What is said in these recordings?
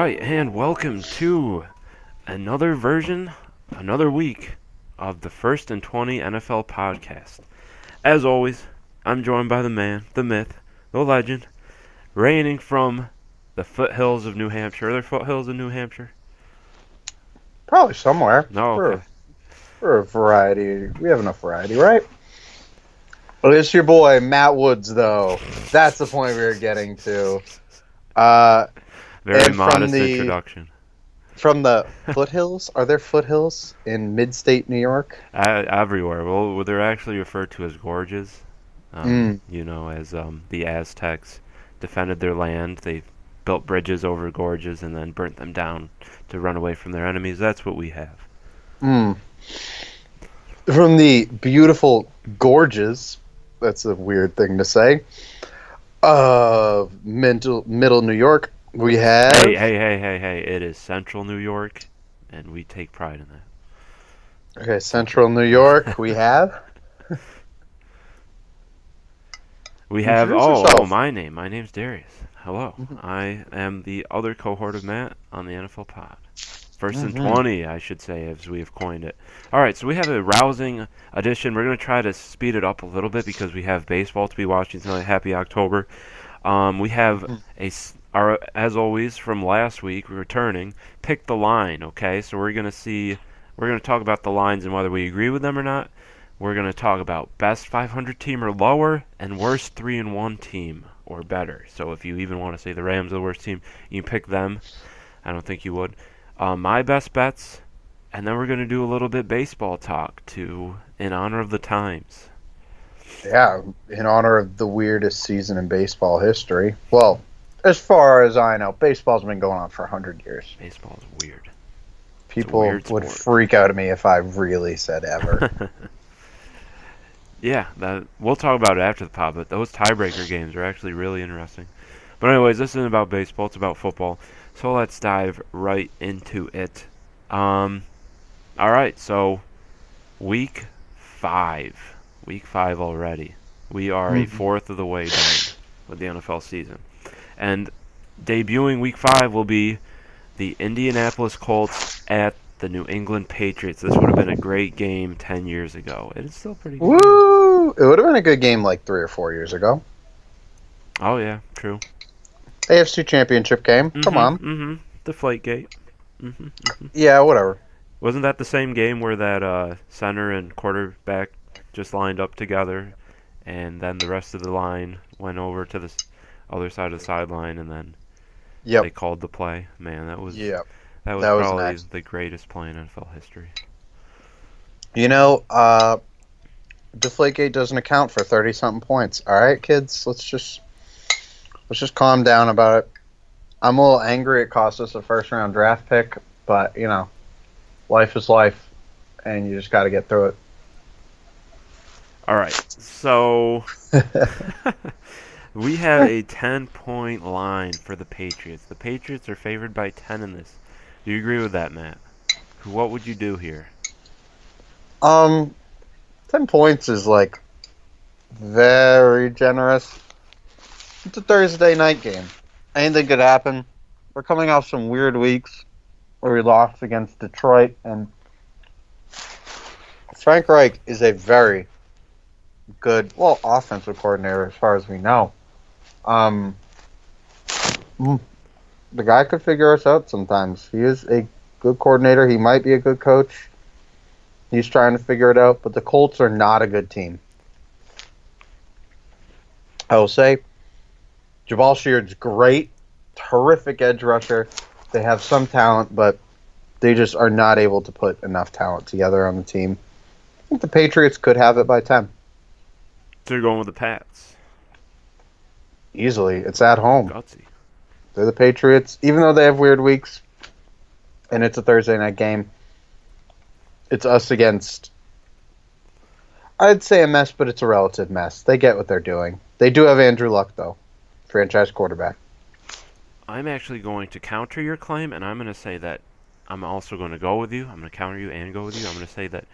right, and welcome to another week of the First and 20 NFL podcast. As always, I'm joined by the man, the myth, the legend, reigning from the foothills of New Hampshire. Are there foothills in New Hampshire? Probably somewhere. No, okay. For a variety. We have enough variety, right? Well, it's your boy, Matt Woods, though. That's the point we were getting to. Very modest introduction. From the foothills? Are there foothills in mid-state New York? Everywhere. Well, they're actually referred to as gorges. You know, as the Aztecs defended their land, they built bridges over gorges and then burnt them down to run away from their enemies. That's what we have. From the beautiful gorges, that's a weird thing to say, of middle New York, we have... Hey, it is central New York, and we take pride in that. Okay, central New York, we have... My name's Darius. Hello. I am the other cohort of Matt on the NFL pod. First and 20, I should say, as we have coined it. All right, so we have a rousing edition. We're going to try to speed it up a little bit because we have baseball to be watching tonight. Happy October. We have, as always, from last week, returning, pick the line, okay? So we're going to talk about the lines and whether we agree with them or not. We're going to talk about best 500 team or lower and worst 3-1 team or better. So if you even want to say the Rams are the worst team, you can pick them. I don't think you would. My best bets, and then we're going to do a little bit baseball talk in honor of the times. Yeah, in honor of the weirdest season in baseball history. Well, as far as I know, baseball's been going on for 100 years. Baseball's weird. People would freak out at me if I really said ever. Yeah, we'll talk about it after the pod, but those tiebreaker games are actually really interesting. But anyways, this isn't about baseball, it's about football. So let's dive right into it. All right, so week 5. Week 5 already. We are a fourth of the way done with the NFL season. And debuting week 5 will be the Indianapolis Colts at the New England Patriots. This would have been a great game 10 years ago. It is still pretty good. Woo! It would have been a good game like 3 or 4 years ago. Oh, yeah, true. AFC Championship game. Come on. Deflategate. Yeah, whatever. Wasn't that the same game where that center and quarterback just lined up together, and then the rest of the line went over to the other side of the sideline, and then they called the play? Man, that was probably the greatest play in NFL history. You know, Deflategate doesn't account for 30-something points. All right, kids, let's just calm down about it. I'm a little angry it cost us a first-round draft pick, but, you know, life is life, and you just got to get through it. All right, so we have a 10-point line for the Patriots. The Patriots are favored by 10 in this. Do you agree with that, Matt? What would you do here? 10 points is, like, very generous. It's a Thursday night game. Anything could happen. We're coming off some weird weeks where we lost against Detroit, and Frank Reich is a very good, offensive coordinator as far as we know. The guy could figure us out sometimes. He is a good coordinator. He might be a good coach. He's trying to figure it out, but the Colts are not a good team. I will say, Jabal Sheard's great, terrific edge rusher. They have some talent, but they just are not able to put enough talent together on the team. I think the Patriots could have it by 10. So you're going with the Pats? Easily. It's at home. Gutsy. They're the Patriots. Even though they have weird weeks, and it's a Thursday night game, it's us against, I'd say a mess, but it's a relative mess. They get what they're doing. They do have Andrew Luck, though. Franchise quarterback. I'm actually going to counter your claim, and I'm going to say that I'm also going to go with you. I'm going to counter you and go with you. I'm going to say that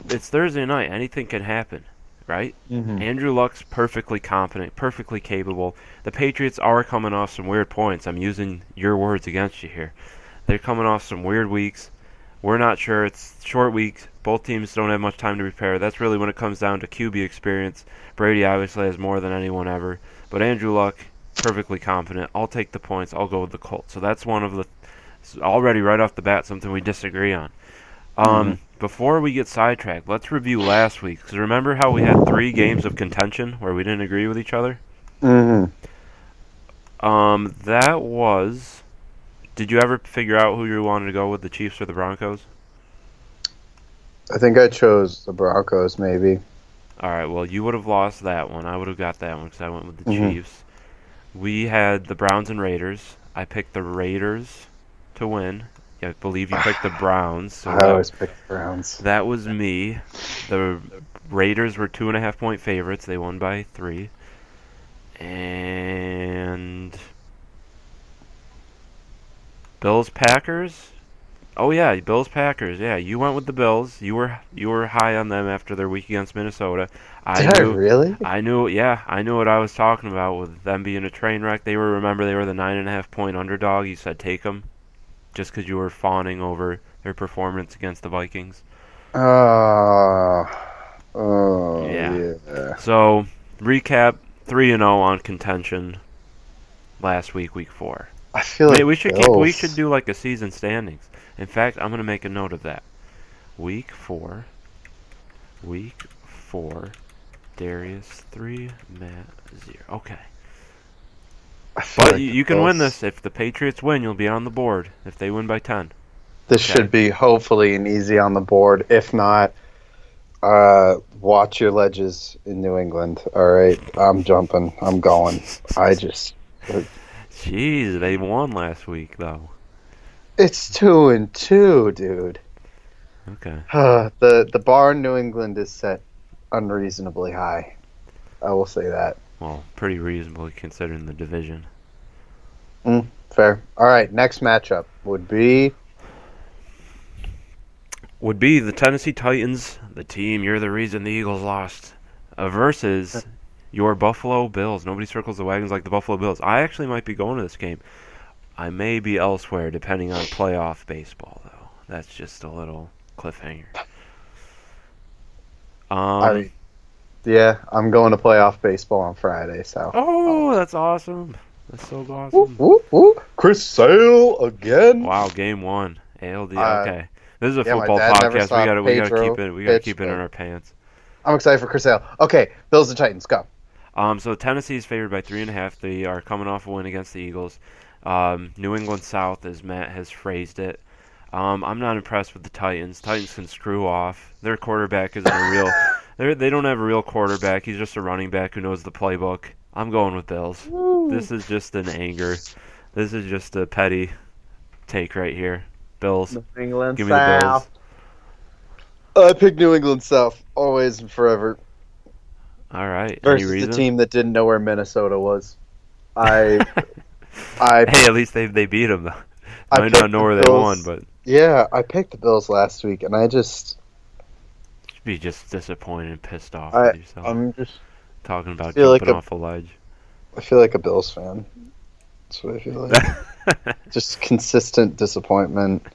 it's Thursday night. Anything can happen. right? Mm-hmm. Andrew Luck's perfectly competent, perfectly capable. The Patriots are coming off some weird points. I'm using your words against you here. They're coming off some weird weeks. We're not sure. It's short weeks. Both teams don't have much time to prepare. That's really when it comes down to QB experience. Brady obviously has more than anyone ever. But Andrew Luck, perfectly confident. I'll take the points. I'll go with the Colts. So that's one of the, already right off the bat, something we disagree on. Before we get sidetracked, let's review last week. Because remember how we had 3 games of contention where we didn't agree with each other? Mm-hmm. That was... Did you ever figure out who you wanted to go with, the Chiefs or the Broncos? I think I chose the Broncos, maybe. All right, well, you would have lost that one. I would have got that one because I went with the Mhm. Chiefs. We had the Browns and Raiders. I picked the Raiders to win. I believe you picked the Browns. So I always pick the Browns. that was me. The Raiders were 2.5-point favorites. They won by 3. And Bills Packers. Oh yeah, Bills Packers. Yeah, you went with the Bills. You were high on them after their week against Minnesota. Did I really? I knew. Yeah, I knew what I was talking about with them being a train wreck. They were the 9.5-point underdog. You said take them, just because you were fawning over their performance against the Vikings. Oh, Yeah. yeah. So recap: 3-0 on contention last week, week 4. I feel like we should Bills. do like a season standings. In fact, I'm gonna make a note of that. Week 4, Darius 3, Matt 0. Okay, I feel but like you the can win Bills- this. If the Patriots win, you'll be on the board. If they win by 10, This Okay. should be hopefully an easy on the board. If not, watch your ledges in New England. All right, I'm jumping. I'm going. Jeez, they won last week though. It's 2-2, dude. Okay, The bar in New England is set unreasonably high. I will say that. well, pretty reasonably considering the division. Fair. All right, next matchup would be The Tennessee Titans, the team you're the reason the Eagles lost, versus your Buffalo Bills. Nobody circles the wagons like the Buffalo Bills. I actually might be going to this game. I may be elsewhere depending on playoff baseball, though. That's just a little cliffhanger. yeah, I'm going to playoff baseball on Friday. So. Oh, that's awesome. That's so awesome. Whoop, whoop, whoop. Chris Sale again. Wow, game 1. ALD. Uh, Okay. This is a yeah, my football dad never podcast. saw We gotta Pedro keep it. We gotta pitch, keep it in but- our pants. I'm excited for Chris Sale. Okay, Bills and Titans, go. So Tennessee is favored by 3.5. They are coming off a win against the Eagles. New England South, as Matt has phrased it. I'm not impressed with the Titans. Titans can screw off. Their quarterback isn't a real. They don't have a real quarterback. He's just a running back who knows the playbook. I'm going with Bills. This is just an anger. This is just a petty take right here. Bills. New England Give me the Bills. South. I picked New England South, always and forever. All right. Any Versus reason? the team that didn't know where Minnesota was. I Hey, at least they beat them though. I Might picked not know the where they Bills. won, but Yeah, I picked the Bills last week, and I just should be just disappointed and pissed off I- with yourself. I'm just Talking about feel like jumping a- off a ledge. I feel like a Bills fan. That's what I feel like. Just consistent disappointment.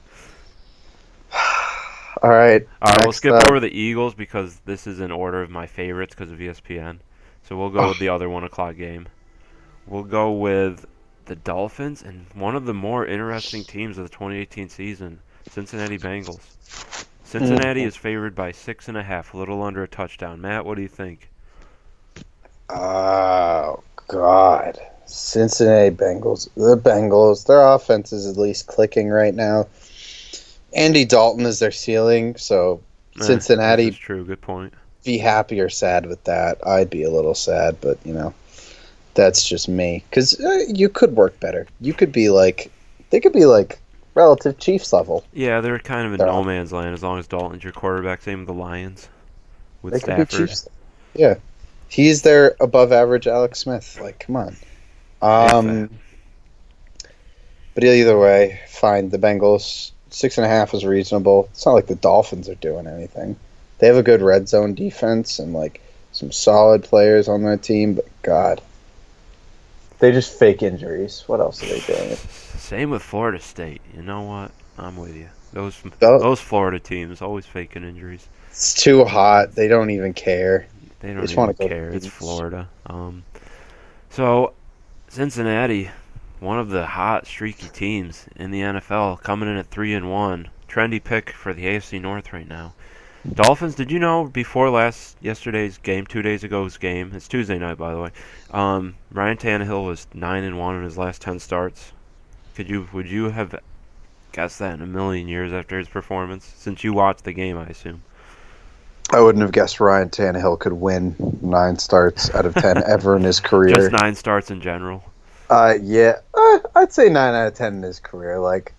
All right. All right, we'll next skip up. over the Eagles because this is in order of my favorites because of ESPN. So we'll go with the other 1 o'clock game. We'll go with the Dolphins and one of the more interesting teams of the 2018 season, Cincinnati Bengals. Cincinnati is favored by 6.5, a little under a touchdown. Matt, what do you think? Oh God, Cincinnati Bengals. The Bengals. Their offense is at least clicking right now. Andy Dalton is their ceiling, so Cincinnati. This is true. Good point. Be happy or sad with that. I'd be a little sad, but that's just me. Because you could work better. You could be like, they could be like relative Chiefs level. Yeah, they're kind of in They're no all- man's land as long as Dalton's your quarterback. Same with the Lions with They could be Stafford. Chiefs. Yeah, he's their above average Alex Smith. Like, come on. But either way, fine. The Bengals 6.5 is reasonable. It's not like the Dolphins are doing anything. They have a good red zone defense, and like some solid players on that team, but God, they just fake injuries. What else are they doing? Same with Florida State. You know what? I'm with you. Though Those Florida teams always faking injuries. it's too hot. They don't even care. They They don't just want even to go to care. the It's beach. Florida. So Cincinnati, one of the hot streaky teams in the NFL, coming in at 3-1. Trendy pick for the AFC North right now. Dolphins, did you know before yesterday's game, 2 days ago's game, it's Tuesday night by the way, Ryan Tannehill was 9-1 in his last 10 starts. Would you have guessed that in a million years after his performance? Since you watched the game, I assume. I wouldn't have guessed Ryan Tannehill could win 9 starts out of 10 ever in his career. Just 9 starts in general. Yeah, I'd say 9 out of 10 in his career. Like,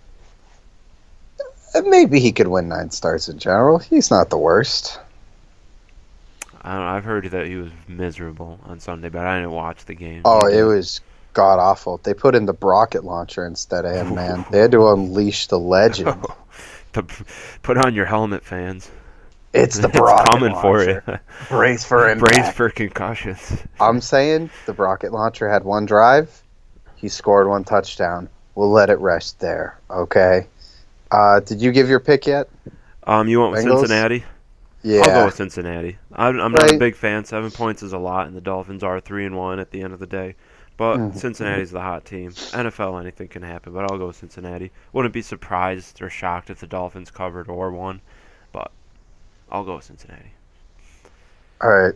maybe he could win 9 starts in general. He's not the worst. I don't know, I've heard that he was miserable on Sunday, but I didn't watch the game. Oh, You it did. was god awful. They put in the rocket launcher instead of him, man. They had to unleash the legend. Put on your helmet, fans. It's the It's rocket coming launcher. for you. Brace for impact. Brace for concussions. I'm saying the rocket launcher had 1 drive. He scored 1 touchdown. We'll let it rest there, okay? Did you give your pick yet? You went with Bengals? Cincinnati? Yeah. I'll go with Cincinnati. I'm not a Right. big fan. 7 points is a lot, and the Dolphins are 3-1 at the end of the day. But Mhm. Cincinnati's the hot team. NFL, anything can happen, but I'll go with Cincinnati. Wouldn't be surprised or shocked if the Dolphins covered or won, but I'll go with Cincinnati. All right.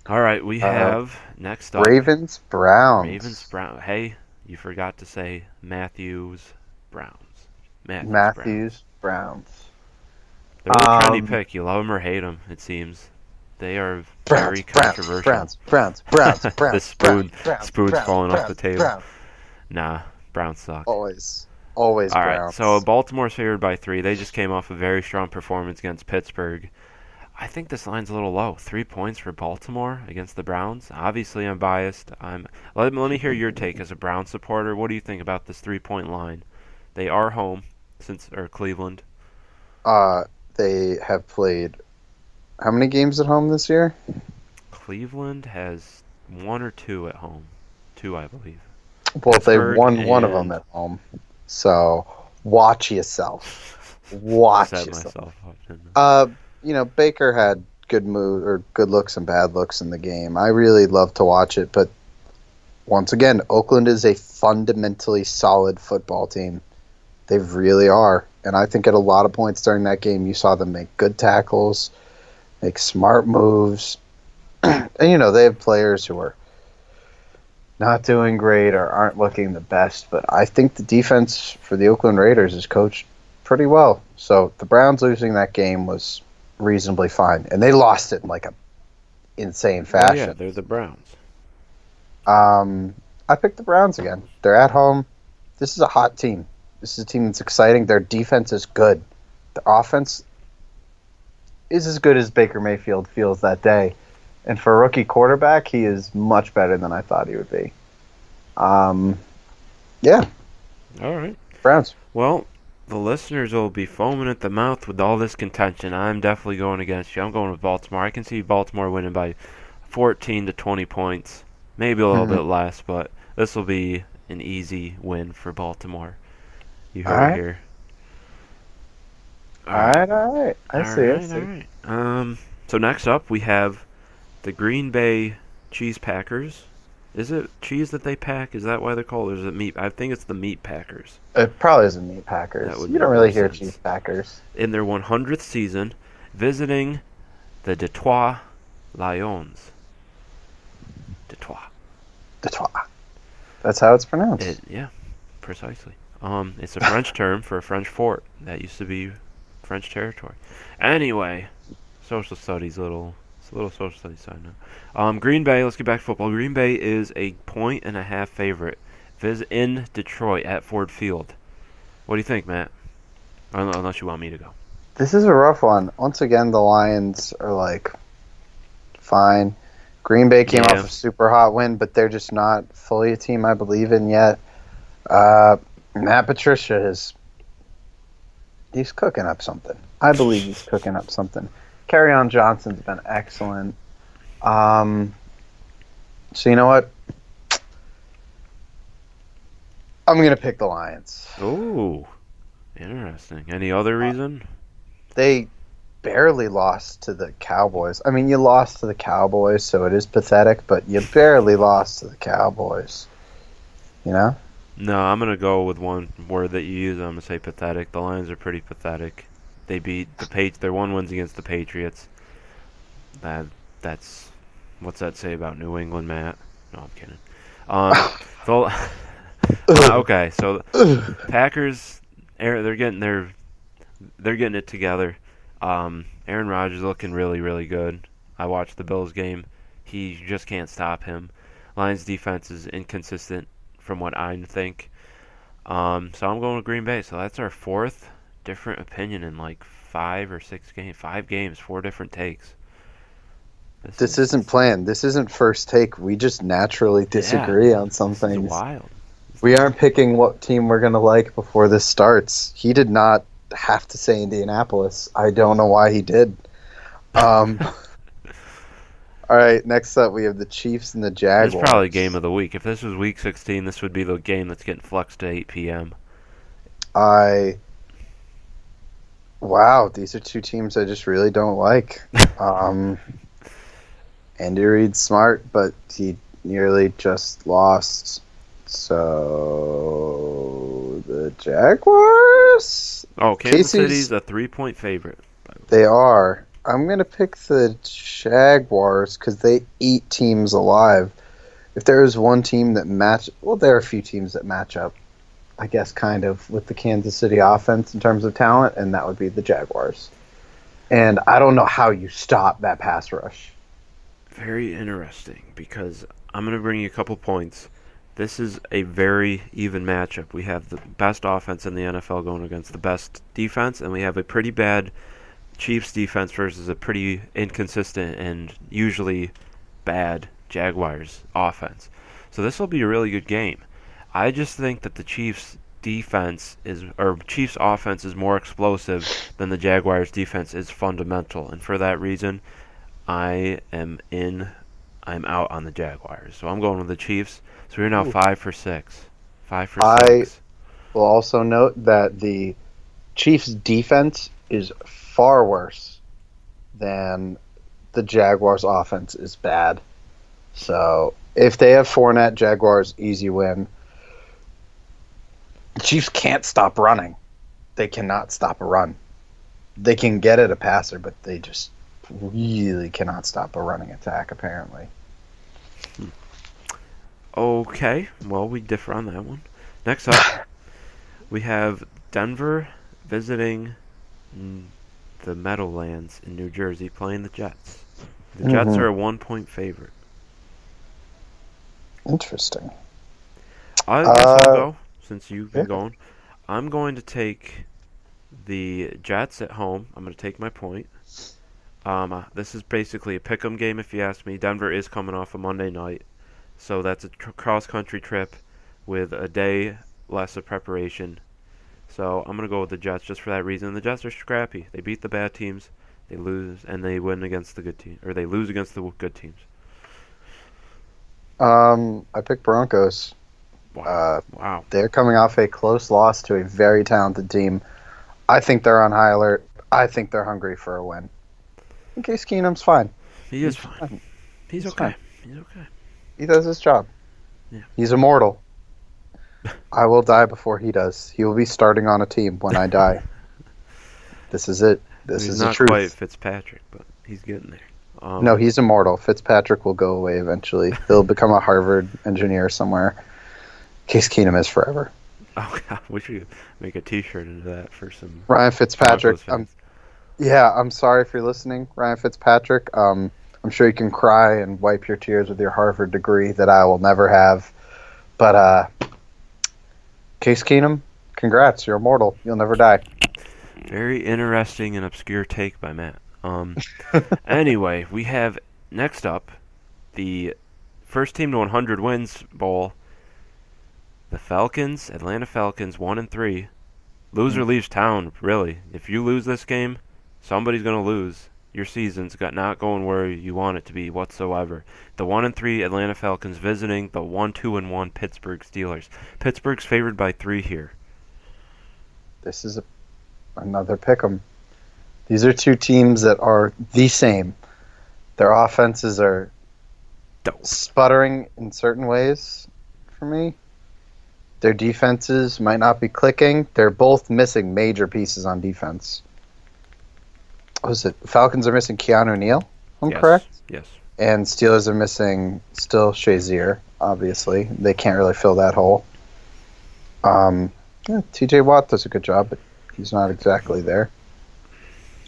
All right, we have next up Ravens, Browns. Ravens, Brown. Hey, you forgot to say Matthews, Browns. Matthews, Browns. They're a trendy Um, pick. You love them or hate them, it seems. They are very Browns, controversial. Browns. The spoon's falling off the table. Nah, Browns suck. Always All Browns. right, so Baltimore's favored by 3. They just came off a very strong performance against Pittsburgh. I think this line's a little low. 3 points for Baltimore against the Browns. Obviously, I'm biased. Let me hear your take as a Browns supporter. What do you think about this 3-point line? They are home or Cleveland. They have played how many games at home this year? Cleveland has 1 or 2 at home. 2, I believe. Well, they've Pittsburgh won one of them and- at home. So watch yourself. Watch Set yourself. myself up. didn't I? Baker had good moves or good looks and bad looks in the game. I really love to watch it, but once again, Oakland is a fundamentally solid football team. They really are. And I think at a lot of points during that game, you saw them make good tackles, make smart moves. And, they have players who are not doing great or aren't looking the best. But I think the defense for the Oakland Raiders is coached pretty well. So the Browns losing that game was reasonably fine. And they lost it in like a insane Well, fashion. yeah, they're the Browns. I picked the Browns again. They're at home. This is a hot team. This is a team that's exciting. Their defense is good. The offense is as good as Baker Mayfield feels that day. And for a rookie quarterback, he is much better than I thought he would be. Yeah, All right. Browns. Well, the listeners will be foaming at the mouth with all this contention. I'm definitely going against you. I'm going with Baltimore. I can see Baltimore winning by 14 to 20 points. Maybe a little bit less, but this will be an easy win for Baltimore. You heard it here. All right. I see. All right. So next up, we have the Green Bay Cheese Packers. Is it cheese that they pack? Is that why they're called? Or is it meat? I think it's the Meat Packers. It probably isn't meat Packers. That would You make don't really more hear sense. cheese Packers. In their 100th season, visiting the Detroit Lions. Detroit. That's how it's pronounced. Yeah, precisely. It's a French term for a French fort that used to be French territory. Anyway, social studies, little social studies side note. Green Bay. Let's get back to football. Green Bay is a 1.5 favorite. In Detroit at Ford Field. What do you think, Matt? Unless you want me to go. This is a rough one. Once again, the Lions are fine. Green Bay came off a super hot win, but they're just not fully a team I believe in yet. Matt Patricia he's cooking up something. I believe he's cooking up something. Kerryon Johnson's been excellent. So you know what? I'm gonna pick the Lions. Oh, interesting. Any other reason? They barely lost to the Cowboys. I mean, you lost to the Cowboys, so it is pathetic, but you barely lost to the Cowboys. You know? No, I'm gonna go with one word that you use. I'm gonna say pathetic. The Lions are pretty pathetic. They beat their one wins against the Patriots. That's what's that say about New England, Matt? No, I'm kidding. So okay, so Packers, they're getting it together. Aaron Rodgers looking really, really good. I watched the Bills game. He just can't stop him. Lions defense is inconsistent from what I think. So I'm going with Green Bay. So that's our fourth different opinion in like 5 games, 4 different takes. This isn't planned. This isn't first take. We just naturally disagree on some This is things. wild. We aren't picking what team we're going to like before this starts. He did not have to say Indianapolis. I don't know why he did. All right, next up we have the Chiefs and the Jaguars. It's probably game of the week. If this was week 16, this would be the game that's getting flexed to 8 p.m. Wow, these are two teams I just really don't like. Andy Reid's smart, but he nearly just lost. So the Jaguars? Oh, Kansas City's a 3-point favorite. They are. I'm going to pick the Jaguars because they eat teams alive. If there is one team that there are a few teams that match up, I guess, kind of, with the Kansas City offense in terms of talent, and that would be the Jaguars. And I don't know how you stop that pass rush. Very interesting, because I'm going to bring you a couple points. This is a very even matchup. We have the best offense in the NFL going against the best defense, and we have a pretty bad Chiefs defense versus a pretty inconsistent and usually bad Jaguars offense. So this will be a really good game. I just think that the Chiefs offense is more explosive than the Jaguars defense is fundamental, and for that reason I'm out on the Jaguars. So I'm going with the Chiefs. So we're now 5 for 6. 5 for 6. I will also note that the Chiefs defense is far worse than the Jaguars offense is bad. So if they have Fournette, Jaguars easy win. The Chiefs can't stop running. They cannot stop a run. They can get at a passer, but they just really cannot stop a running attack, apparently. Okay, well, we differ on that one. Next up, we have Denver visiting the Meadowlands in New Jersey, playing the Jets. The Jets are a 1-point favorite. Interesting. I guess I'll go, since you've been going. I'm going to take the Jets at home. I'm going to take my point. This is basically a pick'em game, if you ask me. Denver is coming off a Monday night, so that's a cross-country trip with a day less of preparation. So I'm going to go with the Jets just for that reason. The Jets are scrappy. They beat the bad teams, they lose, and they win against the good teams, or they lose against the good teams. I picked Broncos. Wow. They're coming off a close loss to a very talented team. I think they're on high alert. I think they're hungry for a win. In case Keenum's fine. He is fine. He's okay. He's okay. He does his job. Yeah. He's immortal. I will die before he does. He will be starting on a team when I die. This is it. This is the truth. He's not quite Fitzpatrick, but he's getting there. No, he's immortal. Fitzpatrick will go away eventually. He'll become a Harvard engineer somewhere. Case Keenum is forever. Oh, God. We should make a T-shirt into that for some Ryan Fitzpatrick. I'm sorry if you're listening, Ryan Fitzpatrick. I'm sure you can cry and wipe your tears with your Harvard degree that I will never have. But Case Keenum, congrats. You're immortal. You'll never die. Very interesting and obscure take by Matt. Anyway, we have next up the first team to 100 wins bowl. The Atlanta Falcons, 1-3. Loser leaves town, really. If you lose this game, somebody's going to lose. Your season's not going where you want it to be whatsoever. The 1-3 Atlanta Falcons visiting the 1-2-1 Pittsburgh Steelers. Pittsburgh's favored by 3 here. This is another pick 'em. These are two teams that are the same. Their offenses are sputtering in certain ways for me. Their defenses might not be clicking. They're both missing major pieces on defense. What was it? Falcons are missing Keanu Neal, I'm correct? Yes. And Steelers are missing still Shazier, obviously. They can't really fill that hole. TJ Watt does a good job, but he's not exactly there.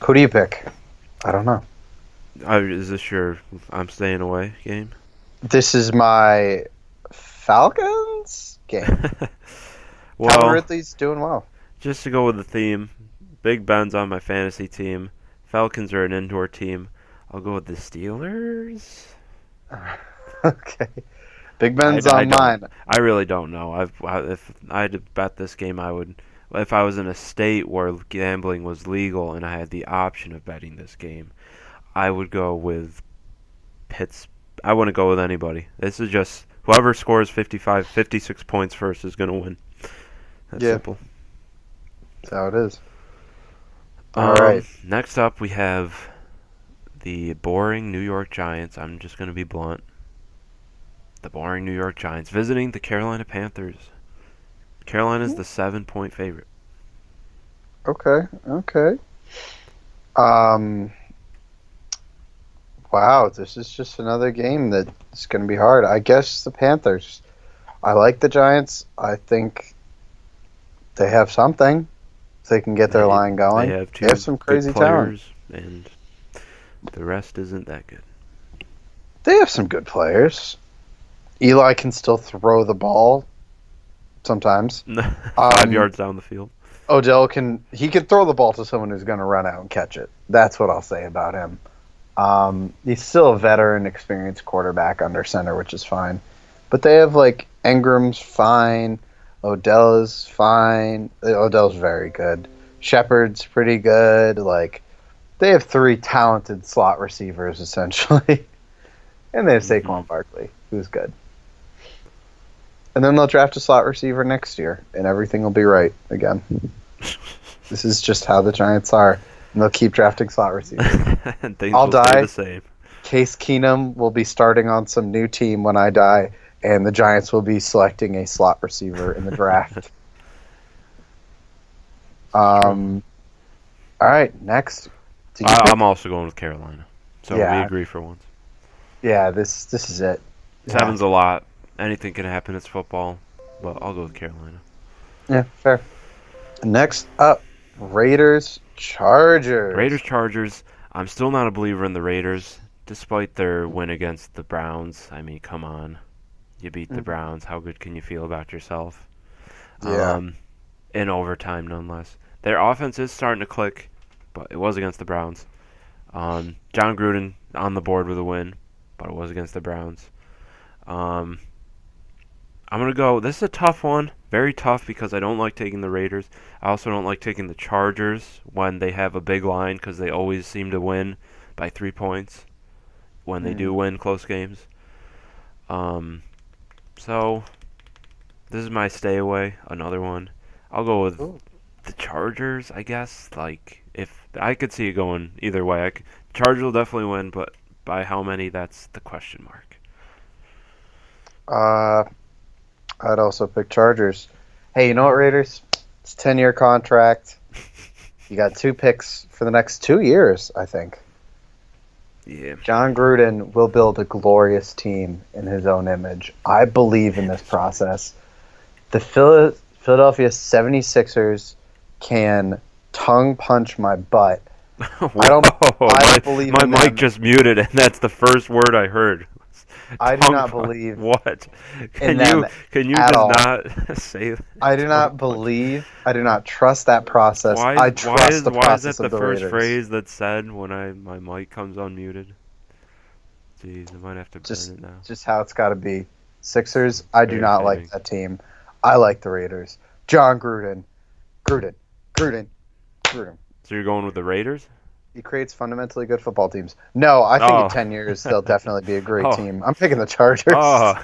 Who do you pick? I don't know. Is this your I'm staying away game? This is my Falcons game. Well, Calvin Ridley's doing well. just to go with the theme, Big Ben's on my fantasy team. Falcons are an indoor team. I'll go with the Steelers. Okay. Big Ben's on mine. I really don't know. If I had to bet this game, I would. If I was in a state where gambling was legal and I had the option of betting this game, I would go with Pitts. I wouldn't go with anybody. This is just whoever scores 56 points first is going to win. That's simple. That's how it is. All right. Next up, we have the boring New York Giants. I'm just going to be blunt. The boring New York Giants visiting the Carolina Panthers. Carolina's the 7-point favorite. Okay. Wow, this is just another game that's going to be hard. I guess the Panthers. I like the Giants. I think they have something. If they can get their line going. They They have some crazy talent. And the rest isn't that good. They have some good players. Eli can still throw the ball sometimes. 5 yards down the field. Odell can throw the ball to someone who's going to run out and catch it. That's what I'll say about him. He's still a veteran, experienced quarterback under center, which is fine. But they have Ingram's fine. Odell is fine. Odell's very good. Shepard's pretty good. They have 3 talented slot receivers essentially, and they have Saquon Barkley, who's good. And then they'll draft a slot receiver next year, and everything will be right again. This is just how the Giants are, and they'll keep drafting slot receivers. And things I'll will stay die. the same. Case Keenum will be starting on some new team when I die, and the Giants will be selecting a slot receiver in the draft. All right, next. I'm also going with Carolina, so we agree for once. Yeah, this is it. 7's a lot. Anything can happen. It's football, but I'll go with Carolina. Yeah, fair. Next up, Raiders-Chargers. Raiders-Chargers. I'm still not a believer in the Raiders, despite their win against the Browns. I mean, come on. You beat the Browns. How good can you feel about yourself? Yeah. In overtime, nonetheless. Their offense is starting to click, but it was against the Browns. John Gruden on the board with a win, but it was against the Browns. I'm going to go, this is a tough one, very tough because I don't like taking the Raiders. I also don't like taking the Chargers when they have a big line because they always seem to win by 3 points when they do win close games. So, this is my stay away, another one. I'll go with the Chargers, I guess. If I could see it going either way. Chargers will definitely win, but by how many, that's the question mark. I'd also pick Chargers. Hey, you know what, Raiders? It's a 10-year contract. You got 2 picks for the next 2 years, I think. Yeah. John Gruden will build a glorious team in his own image. I believe in this process. The Philadelphia 76ers can tongue punch my butt. I don't believe my in mic them. just muted, and that's the first word I heard. I do not believe what. Can you at just all. not say that? I do not believe. I do not trust that process. Why I trust the is process that of the first Raiders. phrase that's said when my mic comes unmuted? Jeez, I might have to burn it now. Just how it's got to be. Sixers, I do Very not fitting. like that team. I like the Raiders. John Gruden. So you're going with the Raiders? He creates fundamentally good football teams. No, I think in Oh. 10 years they'll definitely be a great Oh. team. I'm picking the Chargers. Oh.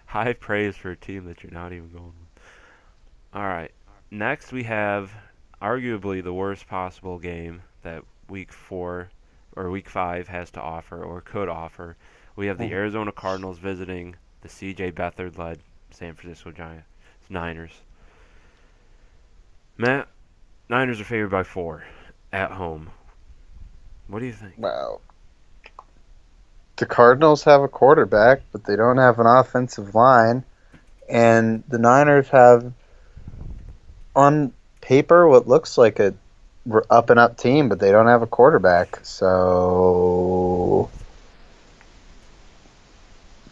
High praise for a team that you're not even going with. All right. Next, we have arguably the worst possible game that Week 4 or Week 5 has to offer or could offer. We have the Arizona Cardinals visiting the C.J. Beathard-led San Francisco Giants, Niners. Matt, Niners are favored by 4 at home. What do you think? Wow. The Cardinals have a quarterback, but they don't have an offensive line. And the Niners have, on paper, what looks like a up and up team, but they don't have a quarterback. So,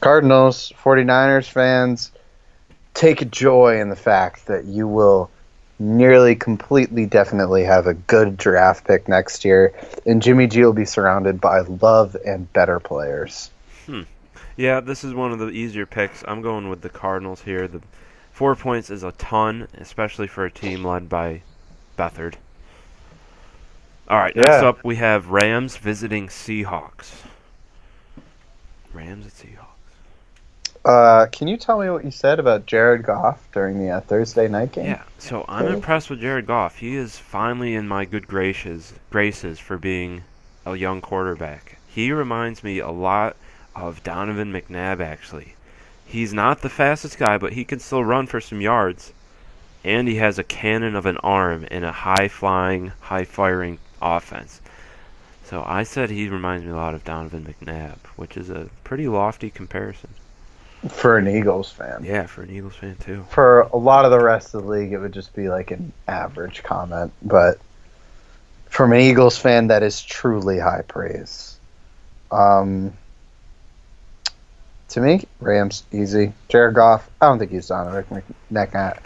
Cardinals, 49ers fans, take joy in the fact that you will nearly completely definitely have a good draft pick next year, and Jimmy G will be surrounded by love and better players. Yeah, this is one of the easier picks. I'm going with the Cardinals here. The 4 points is a ton, especially for a team led by Beathard. All right, next up we have Rams visiting Seahawks. Rams at Seahawks. Can you tell me what you said about Jared Goff during the Thursday night game? Yeah, so I'm impressed with Jared Goff. He is finally in my good graces for being a young quarterback. He reminds me a lot of Donovan McNabb, actually. He's not the fastest guy, but he can still run for some yards. And he has a cannon of an arm in a high-flying, high-firing offense. So I said he reminds me a lot of Donovan McNabb, which is a pretty lofty comparison. For an Eagles fan. Yeah, for an Eagles fan, too. For a lot of the rest of the league, it would just be like an average comment. But from an Eagles fan, that is truly high praise. To me, Rams, easy. Jared Goff, I don't think he's Donovan McNabb.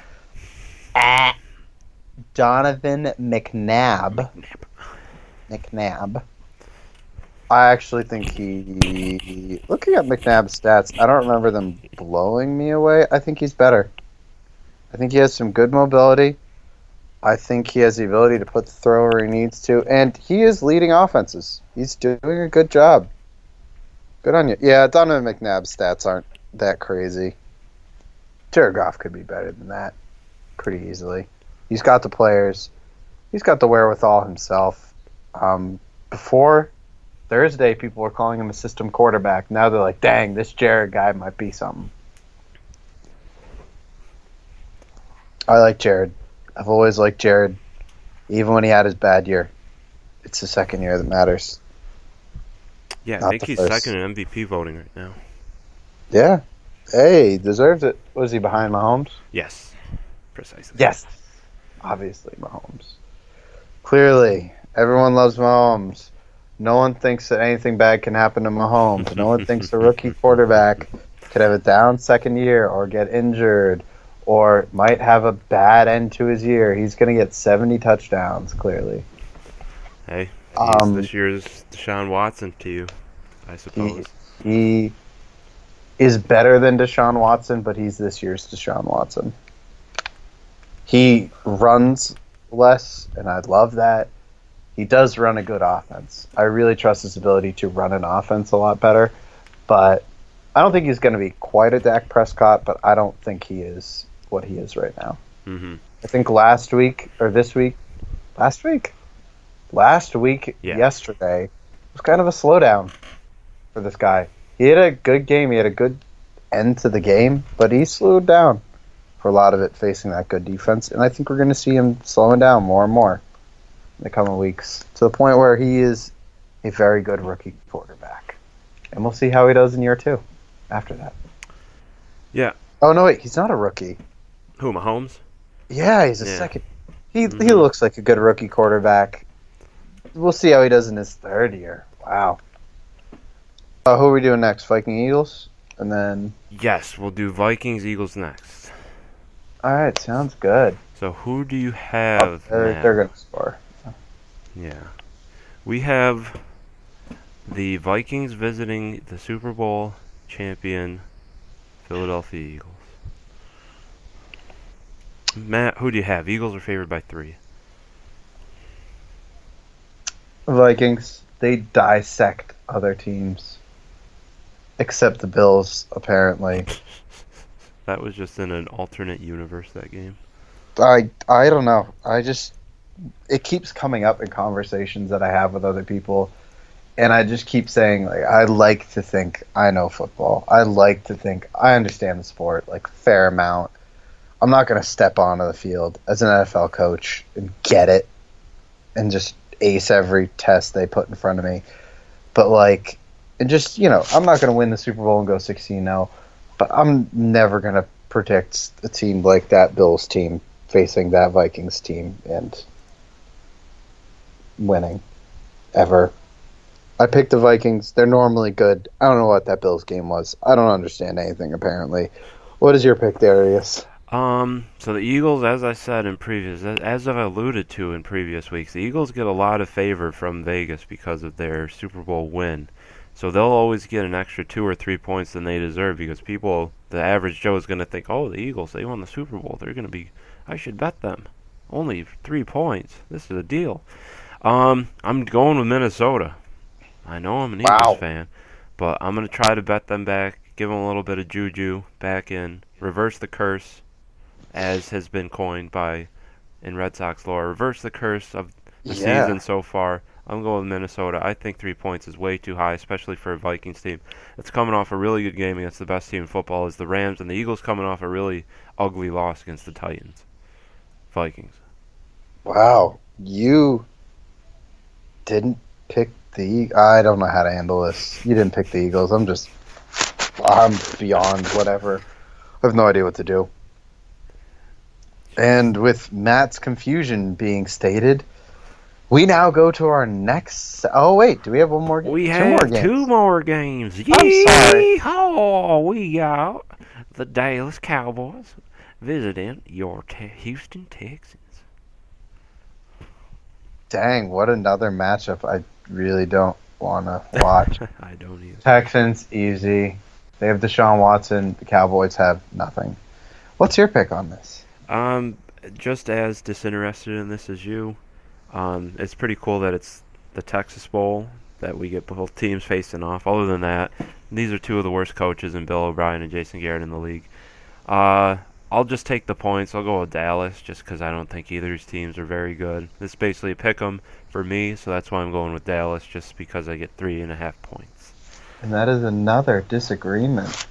Donovan McNabb. McNabb. I actually think he... Looking at McNabb's stats, I don't remember them blowing me away. I think he's better. I think he has some good mobility. I think he has the ability to put the throw where he needs to. And he is leading offenses. He's doing a good job. Good on you. Yeah, Donovan McNabb's stats aren't that crazy. Jared Goff could be better than that pretty easily. He's got the players. He's got the wherewithal himself. Before Thursday, people were calling him a system quarterback. Now they're like, dang, this Jared guy might be something. I like Jared. I've always liked Jared, even when he had his bad year. It's the second year that matters. Yeah, I think he's second in MVP voting right now. Yeah. Hey, he deserves it. Was he behind Mahomes? Yes, precisely. Yes. Obviously, Mahomes. Clearly, everyone loves Mahomes. No one thinks that anything bad can happen to Mahomes. No one thinks a rookie quarterback could have a down second year or get injured or might have a bad end to his year. He's going to get 70 touchdowns, clearly. Hey, he's this year's Deshaun Watson to you, I suppose. He is better than Deshaun Watson, but he's this year's Deshaun Watson. He runs less, and I love that. He does run a good offense. I really trust his ability to run an offense a lot better, but I don't think he's going to be quite a Dak Prescott, but I don't think he is what he is right now. Mm-hmm. I think last week, yesterday, was kind of a slowdown for this guy. He had a good game. He had a good end to the game, but he slowed down for a lot of it facing that good defense, and I think we're going to see him slowing down more and more in the coming weeks to the point where he is a very good rookie quarterback. And we'll see how he does in year 2 after that. Yeah. Oh, no, wait. He's not a rookie. Who, Mahomes? Yeah, he's a second. He looks like a good rookie quarterback. We'll see how he does in his third year. Wow. Who are we doing next? Viking Eagles? And then... Yes, we'll do Vikings Eagles next. All right, sounds good. So who do you have? They're going to score. Yeah. We have the Vikings visiting the Super Bowl champion Philadelphia Eagles. Matt, who do you have? Eagles are favored by 3. Vikings, they dissect other teams. Except the Bills, apparently. That was just in an alternate universe, that game. I don't know. It keeps coming up in conversations that I have with other people, and I just keep saying, like, I like to think I know football. I like to think I understand the sport, like, fair amount. I'm not going to step onto the field as an NFL coach and get it and just ace every test they put in front of me. But, like, and just, I'm not going to win the Super Bowl and go 16-0, but I'm never going to predict a team like that Bills team facing that Vikings team and winning ever. I picked the Vikings. They're normally good. I don't know what that Bills game was. I don't understand anything, apparently. What is your pick, Darius? So the Eagles, as I said in previous, as I've alluded to in previous weeks, the Eagles get a lot of favor from Vegas because of their Super Bowl win. So they'll always get an extra 2 or 3 points than they deserve because the average Joe is going to think, oh, the Eagles, they won the Super Bowl. They're going to be, I should bet them. Only 3 points. This is a deal. I'm going with Minnesota. I know I'm an Eagles fan, but I'm going to try to bet them back, give them a little bit of juju back in, reverse the curse, as has been coined in Red Sox lore. Reverse the curse of the season so far. I'm going with Minnesota. I think 3 points is way too high, especially for a Vikings team. It's coming off a really good game against the best team in football is the Rams, and the Eagles coming off a really ugly loss against the Titans. Vikings. Wow. You didn't pick I don't know how to handle this. You didn't pick the Eagles. I'm beyond whatever. I have no idea what to do. And with Matt's confusion being stated, we now go to our next. Oh wait, do we have one more game? We have 2 more games. I'm sorry. Oh, we got the Dallas Cowboys visiting your Houston Texans. Dang, what another matchup I really don't want to watch. I don't either. Texans, easy. They have Deshaun Watson. The Cowboys have nothing. What's your pick on this? Just as disinterested in this as you. It's pretty cool that it's the Texas Bowl, that we get both teams facing off. Other than that, these are 2 of the worst coaches in Bill O'Brien and Jason Garrett in the league. I'll just take the points. I'll go with Dallas just because I don't think either of these teams are very good. This is basically a pick 'em for me, so that's why I'm going with Dallas, just because I get 3.5 points. And that is another disagreement.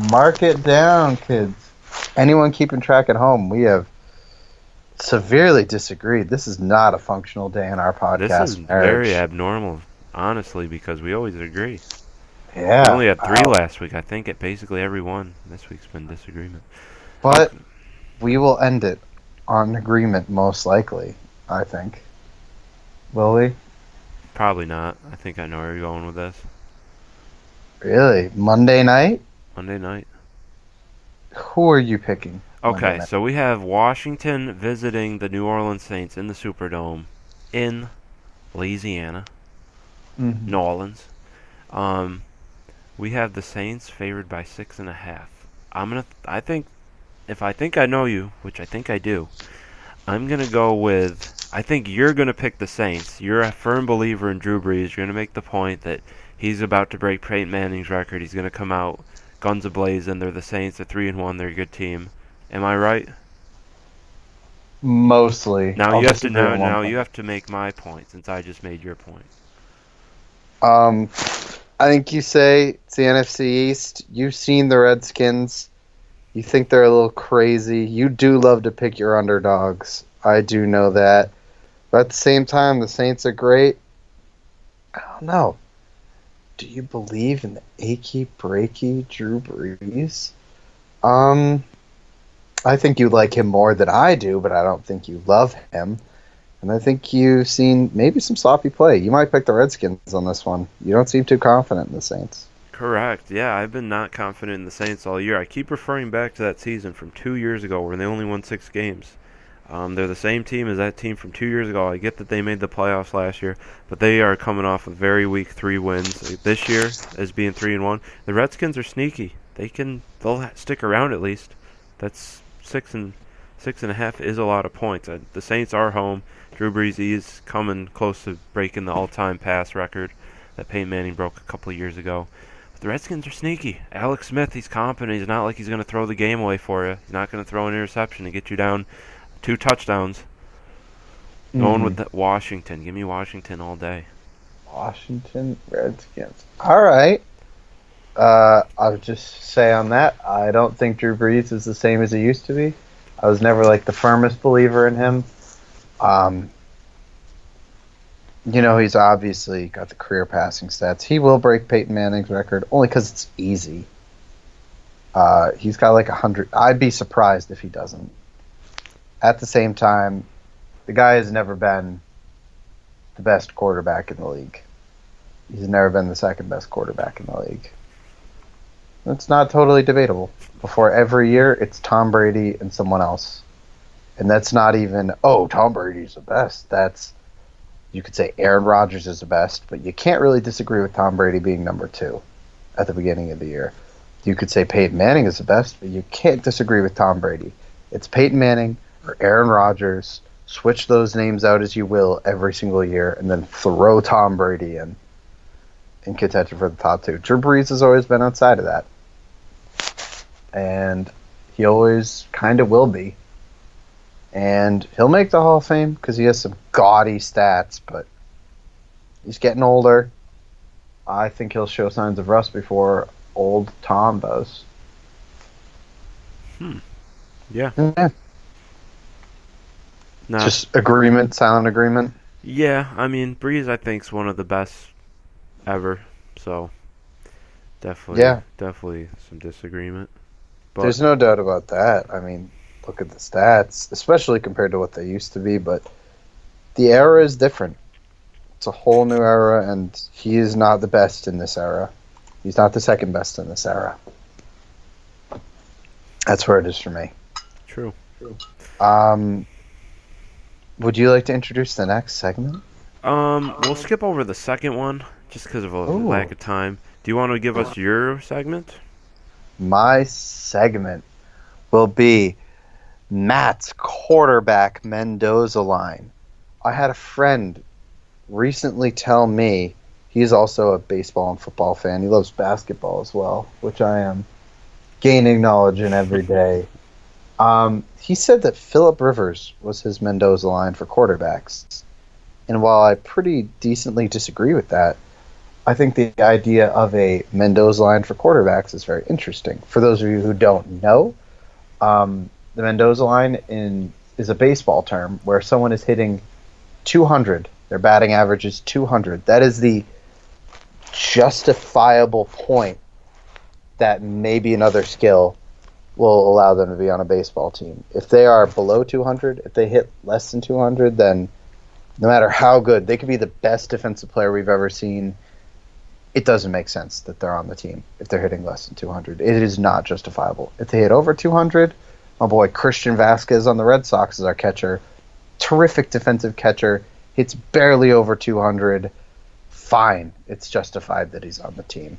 Mark it down, kids. Anyone keeping track at home, we have severely disagreed. This is not a functional day in our podcast. This is very abnormal, honestly, because we always agree. Yeah. We only had 3 last week. I think at basically every one. This week's been disagreement. But we will end it on agreement, most likely, I think. Will we? Probably not. I think I know where you're going with this. Really? Monday night? Monday night. Who are you picking? Okay, so we have Washington visiting the New Orleans Saints in the Superdome in Louisiana, New Orleans. We have the Saints favored by 6.5. If I think I know you, which I think I do, I'm gonna go with. I think you're gonna pick the Saints. You're a firm believer in Drew Brees. You're gonna make the point that he's about to break Peyton Manning's record. He's gonna come out guns a-blazing. They're the Saints. They're 3-1. They're a good team. Am I right? Mostly. Now you have to make my point since I just made your point. I think you say it's the NFC East. You've seen the Redskins. You think they're a little crazy. You do love to pick your underdogs. I do know that. But at the same time, the Saints are great. I don't know. Do you believe in the achy, breaky Drew Brees? I think you like him more than I do, but I don't think you love him. And I think you've seen maybe some sloppy play. You might pick the Redskins on this one. You don't seem too confident in the Saints. Correct. Yeah, I've been not confident in the Saints all year. I keep referring back to that season from 2 years ago where they only won 6 games. They're the same team as that team from 2 years ago. I get that they made the playoffs last year, but they are coming off of very weak 3 wins this year as being 3-1. The Redskins are sneaky. They'll stick around at least. That's 6.5 is a lot of points. The Saints are home. Drew Brees is coming close to breaking the all-time pass record that Peyton Manning broke a couple of years ago. But the Redskins are sneaky. Alex Smith, he's competent. He's not like he's going to throw the game away for you. He's not going to throw an interception to get you down 2 touchdowns. Going with Washington. Give me Washington all day. Washington Redskins. All right. I'll just say on that, I don't think Drew Brees is the same as he used to be. I was never like the firmest believer in him. He's obviously got the career passing stats. He will break Peyton Manning's record only because it's easy. He's got like 100. I'd be surprised if he doesn't. At the same time, the guy has never been the best quarterback in the league. He's never been the second best quarterback in the league. It's not totally debatable. Before every year, it's Tom Brady and someone else. And that's not even, Tom Brady's the best. You could say Aaron Rodgers is the best, but you can't really disagree with Tom Brady being number 2 at the beginning of the year. You could say Peyton Manning is the best, but you can't disagree with Tom Brady. It's Peyton Manning or Aaron Rodgers. Switch those names out as you will every single year, and then throw Tom Brady in contention for the top 2. Drew Brees has always been outside of that. And he always kind of will be. And he'll make the Hall of Fame because he has some gaudy stats, but he's getting older. I think he'll show signs of rust before old Tom does. Yeah. Nah. Just silent agreement. Yeah, I mean, Breeze I think is one of the best ever, so definitely some disagreement. But there's no doubt about that. I mean, look at the stats, especially compared to what they used to be, but the era is different. It's a whole new era, and he is not the best in this era. He's not the second best in this era. That's where it is for me. True. Would you like to introduce the next segment? We'll skip over the second one just because of a lack of time. Do you want to give us your segment? My segment will be Matt's quarterback Mendoza Line. I had a friend recently tell me he's also a baseball and football fan. He loves basketball as well, which I am gaining knowledge in every day. He said that Phillip Rivers was his Mendoza Line for quarterbacks. And while I pretty decently disagree with that, I think the idea of a Mendoza Line for quarterbacks is very interesting. For those of you who don't know, the Mendoza Line is a baseball term where someone is hitting 200. Their batting average is 200. That is the justifiable point that maybe another skill will allow them to be on a baseball team. If they are below 200, if they hit less than 200, then no matter how good, they could be the best defensive player we've ever seen. It doesn't make sense that they're on the team if they're hitting less than 200. It is not justifiable. If they hit over 200, my boy Christian Vasquez on the Red Sox is our catcher. Terrific defensive catcher. Hits barely over 200. Fine. It's justified that he's on the team.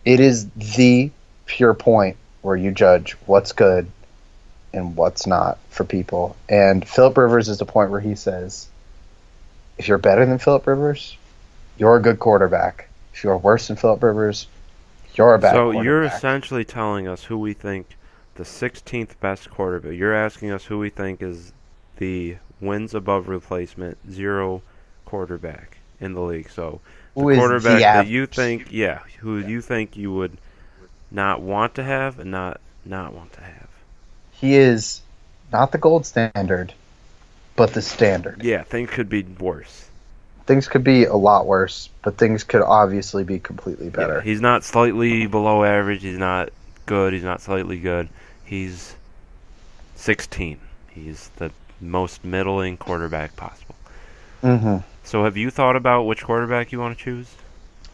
It is the pure point where you judge what's good and what's not for people. And Phillip Rivers is the point where he says, if you're better than Phillip Rivers, you're a good quarterback. If you're worse than Phillip Rivers, you're a bad quarterback. So you're essentially telling us who we think the 16th best quarterback. You're asking us who we think is the wins above replacement 0 quarterback in the league. So the quarterback that you think, who you think you would not want to have and not want to have. He is not the gold standard, but the standard. Yeah, things could be worse. Things could be a lot worse, but things could obviously be completely better. Yeah, he's not slightly below average. He's not good. He's not slightly good. He's 16. He's the most middling quarterback possible. Mm-hmm. So have you thought about which quarterback you want to choose?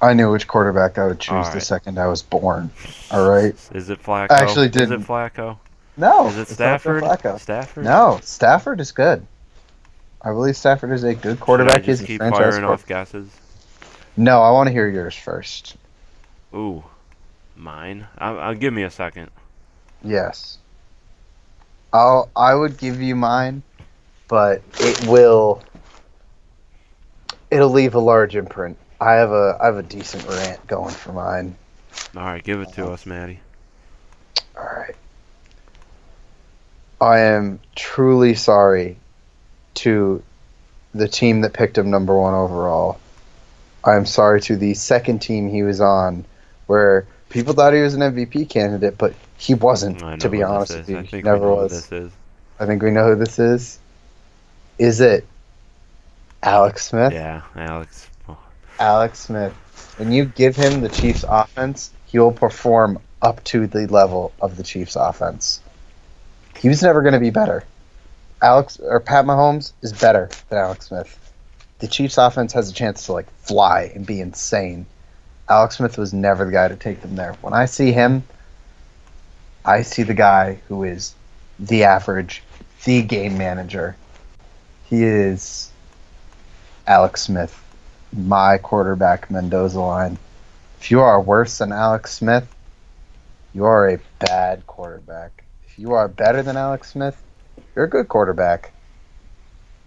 I knew which quarterback I would choose the second I was born. All right. Is it Flacco? I actually didn't. Is it Flacco? No. Is it Stafford? Stafford? No, Stafford is good. I believe Stafford is a good quarterback. Should I just keep firing off guesses? No, I want to hear yours first. Ooh, mine? I'll give me a second. Yes. I would give you mine, but it'll leave a large imprint. I have a decent rant going for mine. All right, give it to us, Maddie. All right. I am truly sorry to the team that picked him number 1 overall. I am sorry to the second team he was on, where people thought he was an MVP candidate, but he wasn't, to be honest with you. He never was. This is. I think we know who this is. Is it Alex Smith? Yeah, Alex. Oh. Alex Smith. When you give him the Chiefs offense, he will perform up to the level of the Chiefs offense. He was never going to be better. Pat Mahomes is better than Alex Smith. The Chiefs offense has a chance to fly and be insane. Alex Smith was never the guy to take them there. When I see him, I see the guy who is the average, the game manager. He is Alex Smith, my quarterback, Mendoza Line. If you are worse than Alex Smith, you are a bad quarterback. If you are better than Alex Smith, you're a good quarterback.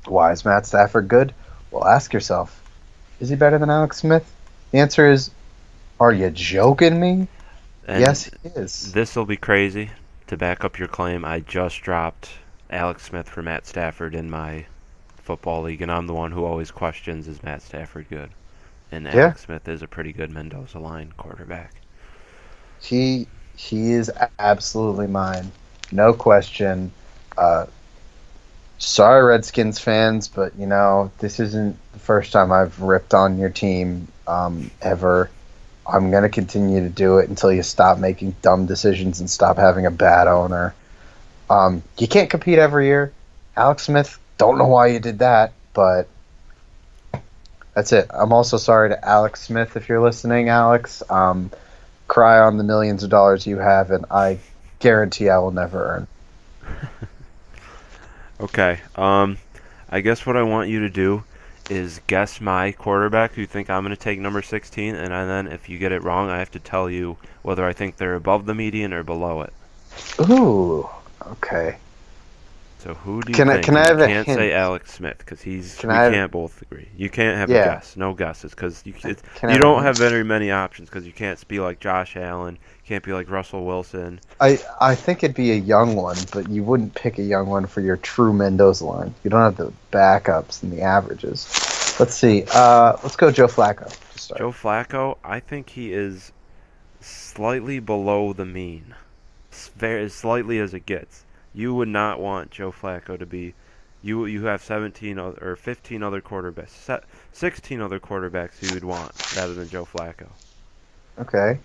Why is Matt Stafford good? Well, ask yourself, is he better than Alex Smith? The answer is, are you joking me? And yes, he is. This will be crazy. To back up your claim, I just dropped Alex Smith for Matt Stafford in my football league, and I'm the one who always questions, is Matt Stafford good? And Alex Smith is a pretty good Mendoza Line quarterback. He is absolutely mine. No question. Sorry, Redskins fans, but, this isn't the first time I've ripped on your team ever. I'm going to continue to do it until you stop making dumb decisions and stop having a bad owner. You can't compete every year. Alex Smith, don't know why you did that, but that's it. I'm also sorry to Alex Smith if you're listening, Alex. Cry on the millions of dollars you have, and I guarantee I will never earn. Okay. I guess what I want you to do is guess my quarterback who you think I'm going to take number 16, and then if you get it wrong, I have to tell you whether I think they're above the median or below it. Ooh, okay. So who do you think? Can I have a can't hint? Say Alex Smith because we can't both agree. You can't have a guess. No guesses because you don't have very many options because you can't be like Josh Allen. You can't be like Russell Wilson. I think it'd be a young one, but you wouldn't pick a young one for your true Mendoza Line. You don't have the backups and the averages. Let's see. Let's go Joe Flacco to start. Joe Flacco, I think he is slightly below the mean. Very as slightly as it gets. You would not want Joe Flacco to be. You have 17 or 15 other quarterbacks, 16 other quarterbacks you would want rather than Joe Flacco. Okay.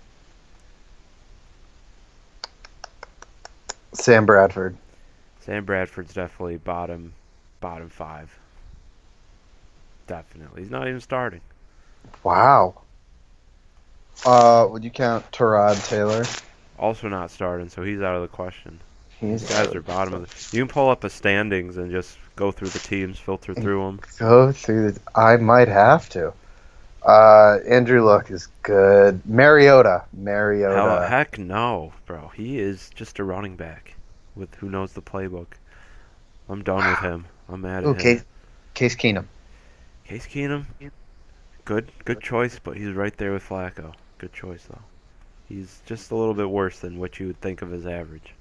Sam Bradford. Sam Bradford's definitely bottom 5. Definitely, he's not even starting. Wow. Would you count Tyrod Taylor? Also not starting, so he's out of the question. These guys are bottom of the. You can pull up the standings and just go through the teams, filter through them. Go through the. I might have to. Andrew Luck is good. Mariota. Heck no, bro. He is just a running back with who knows the playbook. I'm done with him. I'm mad at him. Case Keenum. Case Keenum, good choice, but he's right there with Flacco. Good choice though. He's just a little bit worse than what you would think of as average.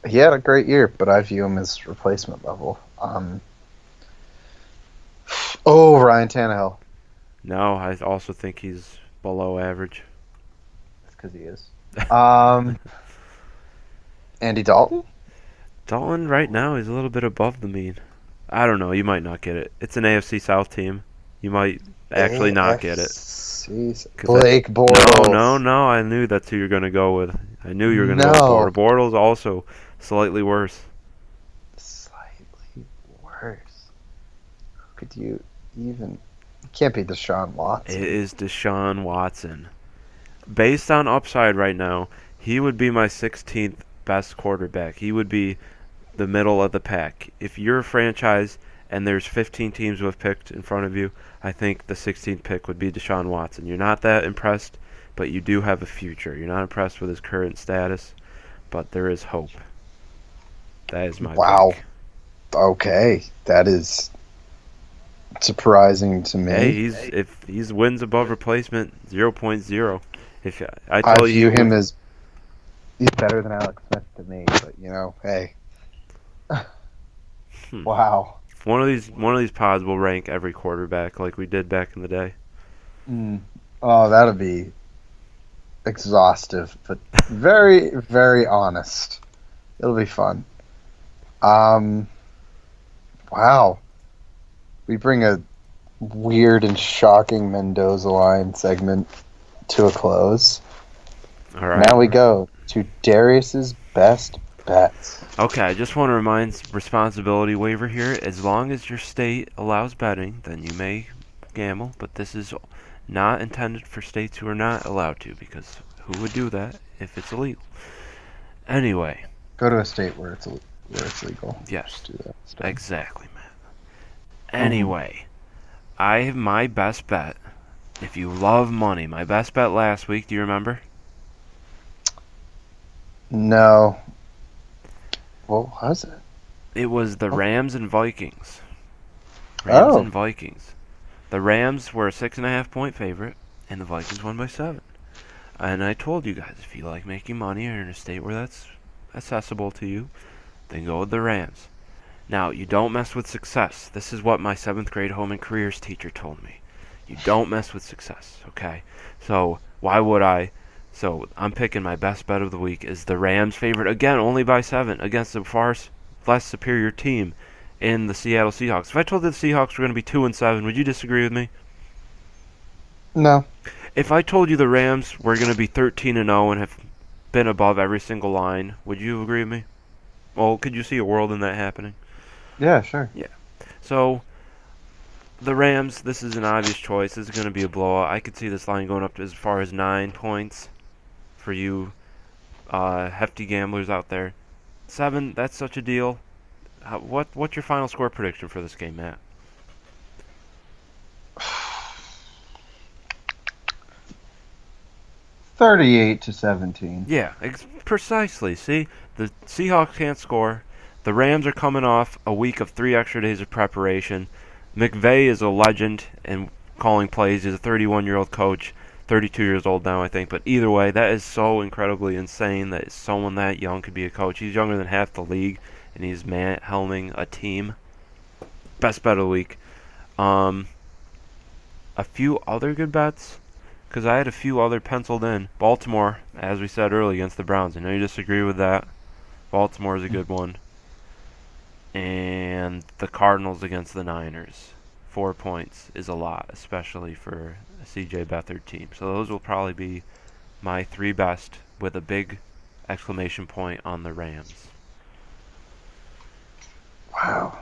He had a great year, but I view him as replacement level. Ryan Tannehill. No, I also think he's below average. That's because he is. Andy Dalton? Dalton right now is a little bit above the mean. I don't know. You might not get it. It's an AFC South team. You might actually not get it. Blake Bortles. No. I knew that's who you're going to go with. I knew you were going to go with Bortles. Bortles also slightly worse. Slightly worse. How could you even... It can't be Deshaun Watson. It is Deshaun Watson. Based on upside right now, he would be my 16th best quarterback. He would be the middle of the pack. If you're a franchise and there's 15 teams who have picked in front of you, I think the 16th pick would be Deshaun Watson. You're not that impressed, but you do have a future. You're not impressed with his current status, but there is hope. That is my pick. Okay, that is surprising to me. Hey, if he's wins above replacement 0.0. If I I tell view you, him as he's better than Alex Smith to me, but hey, hmm, wow. one of these pods will rank every quarterback like we did back in the day. Oh, that'll be exhaustive, but very, very honest. It'll be fun. Wow. We bring a weird and shocking Mendoza Line segment to a close. All right. Now we go to Darius's Best Bets. Okay, I just want to remind responsibility waiver here. As long as your state allows betting, then you may gamble, but this is not intended for states who are not allowed to, because who would do that if it's illegal? Anyway. Go to a state where it's legal. Yes. Just do that stuff. Exactly, Matt. Anyway, I have my best bet. If you love money, my best bet last week, do you remember? No. What was it? It was the Rams and Vikings. Oh. And Vikings. The Rams were a 6.5-point favorite, and the Vikings won by 7. And I told you guys, if you like making money or in a state where that's accessible to you, then go with the Rams. Now, you don't mess with success. This is what my 7th grade home and careers teacher told me. You don't mess with success, okay? So, why would I? So, I'm picking my best bet of the week is the Rams favorite, again, only by 7, against a far less superior team in the Seattle Seahawks. If I told you the Seahawks were going to be 2-7, would you disagree with me? No. If I told you the Rams were going to be 13-0 and have been above every single line, would you agree with me? Well, could you see a world in that happening? Yeah, sure. Yeah. So, the Rams, this is an obvious choice. This is going to be a blowout. I could see this line going up to as far as 9 points for you hefty gamblers out there. 7, that's such a deal. What's your final score prediction for this game, Matt? 38-17. Yeah, precisely. See, the Seahawks can't score. The Rams are coming off a week of 3 extra days of preparation. McVay is a legend in calling plays. He's a 31-year-old coach, 32 years old now, I think. But either way, that is so incredibly insane that someone that young could be a coach. He's younger than half the league, and he's helming a team. Best bet of the week. A few other good bets, because I had a few other penciled in. Baltimore, as we said earlier, against the Browns. I know you disagree with that. Baltimore is a good one. And the Cardinals against the Niners. 4 points is a lot, especially for a CJ Beathard team. So those will probably be my 3 best, with a big exclamation point on the Rams. Wow.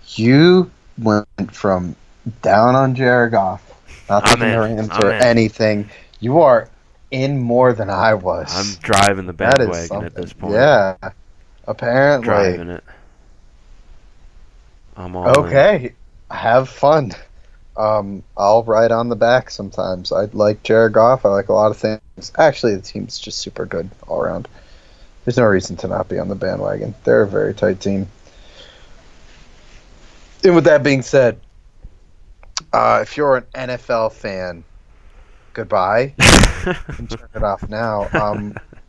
You went from down on Jared Goff, not taking the Rams or anything. You are in more than I was. I'm driving the bandwagon at this point. Yeah, apparently. Driving it. I'm all okay. Have fun. I'll ride on the back sometimes. I like Jared Goff. I like a lot of things. Actually, the team's just super good all around. There's no reason to not be on the bandwagon. They're a very tight team. And with that being said, if you're an NFL fan, goodbye. You can turn it off now.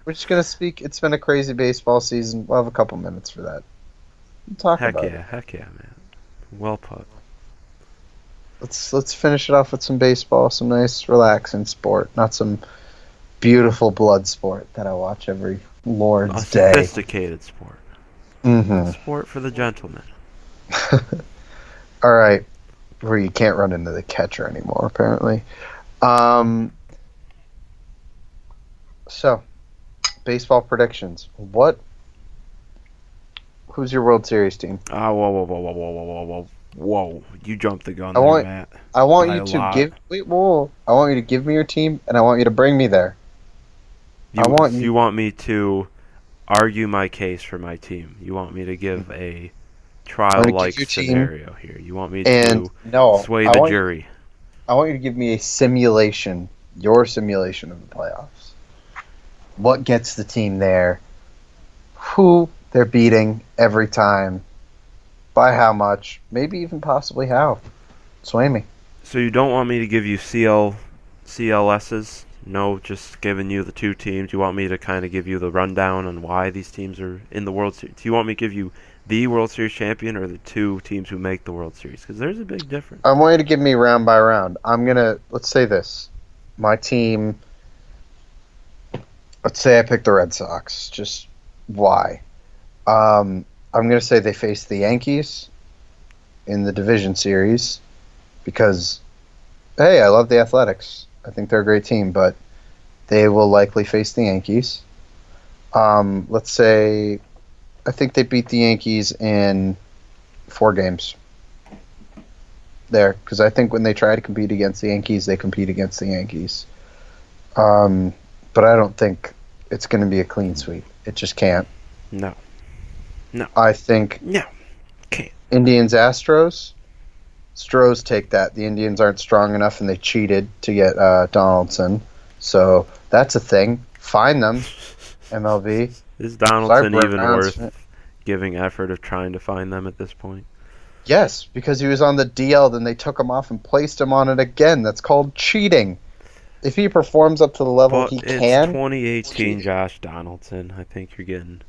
We're just going to speak. It's been a crazy baseball season. We'll have a couple minutes for that. We'll talk about it. Heck yeah, man. Well put. Let's finish it off with some baseball, some nice, relaxing sport, not some beautiful blood sport that I watch every Lord's Day. Sophisticated sport. Mm-hmm. Sport for the gentleman. All right. Where you can't run into the catcher anymore, apparently. So, baseball predictions. Who's your World Series team? Whoa. You jumped the gun there, Matt. I want you to give me your team, and I want you to bring me there. You want me to argue my case for my team. You want me to give a trial-like scenario here. You want me to sway the jury. I want you to give me a simulation, your simulation of the playoffs. What gets the team there? Who they're beating every time. By how much? Maybe even possibly how. Sway me. So you don't want me to give you CLSs? No, just giving you the two teams. You want me to kind of give you the rundown on why these teams are in the World Series? Do you want me to give you the World Series champion or the two teams who make the World Series? Because there's a big difference. I want you to give me round by round. Let's say this. My team, let's say I picked the Red Sox. Just why? I'm going to say they face the Yankees in the division series because, hey, I love the Athletics. I think they're a great team, but they will likely face the Yankees. Let's say I think they beat the Yankees in 4 games. There, because I think when they try to compete against the Yankees, they compete against the Yankees. But I don't think it's going to be a clean sweep. It just can't. No. I think Can't. Indians Astros. Stros take that. The Indians aren't strong enough, and they cheated to get Donaldson. So that's a thing. Fine them, MLB. Is Donaldson even worth giving effort of trying to find them at this point? Yes, because he was on the DL, then they took him off and placed him on it again. That's called cheating. If he performs up to the level But he it's can... 2018 Josh Donaldson. I think you're getting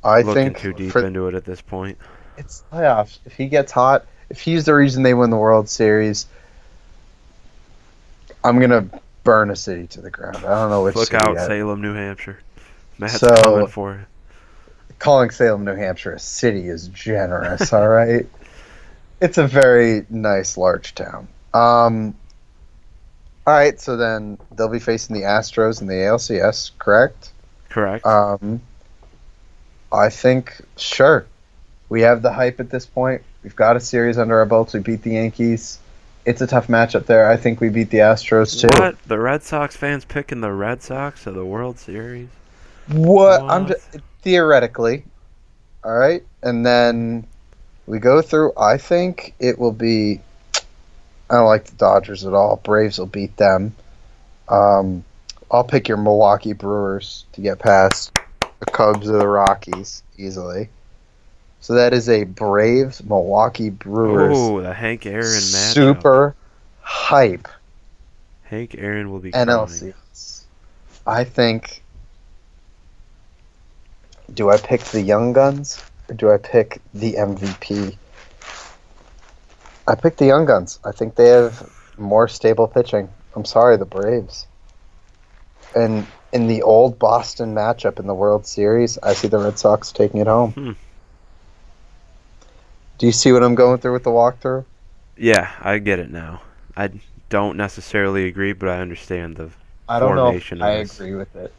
I looking think too deep into it at this point. It's playoffs. If he gets hot, if he's the reason they win the World Series, I'm going to burn a city to the ground. I don't know which Look city out, yet. Salem, New Hampshire. Matt's So- coming for it. Calling Salem, New Hampshire a city is generous, all right? It's a very nice, large town. All right, so then they'll be facing the Astros in the ALCS, correct? Correct. I think, sure. We have the hype at this point. We've got a series under our belts. We beat the Yankees. It's a tough matchup there. I think we beat the Astros, too. What? The Red Sox fans picking the Red Sox to the World Series? What? What? Theoretically. All right? And then we go through. I think it will be... I don't like the Dodgers at all. Braves will beat them. I'll pick your Milwaukee Brewers to get past the Cubs or the Rockies easily. So that is a Braves Milwaukee Brewers. Oh, the Hank Aaron matchup. Super hype Hank Aaron will be coming. NLCS. I think. Do I pick the Young Guns or do I pick the MVP? I pick the Young Guns. I think they have more stable pitching. I'm sorry, the Braves. And in the old Boston matchup in the World Series, I see the Red Sox taking it home. Do you see what I'm going through with the walkthrough? Yeah, I get it now. I don't necessarily agree, but I understand the I don't know formation if I of this. agree with it.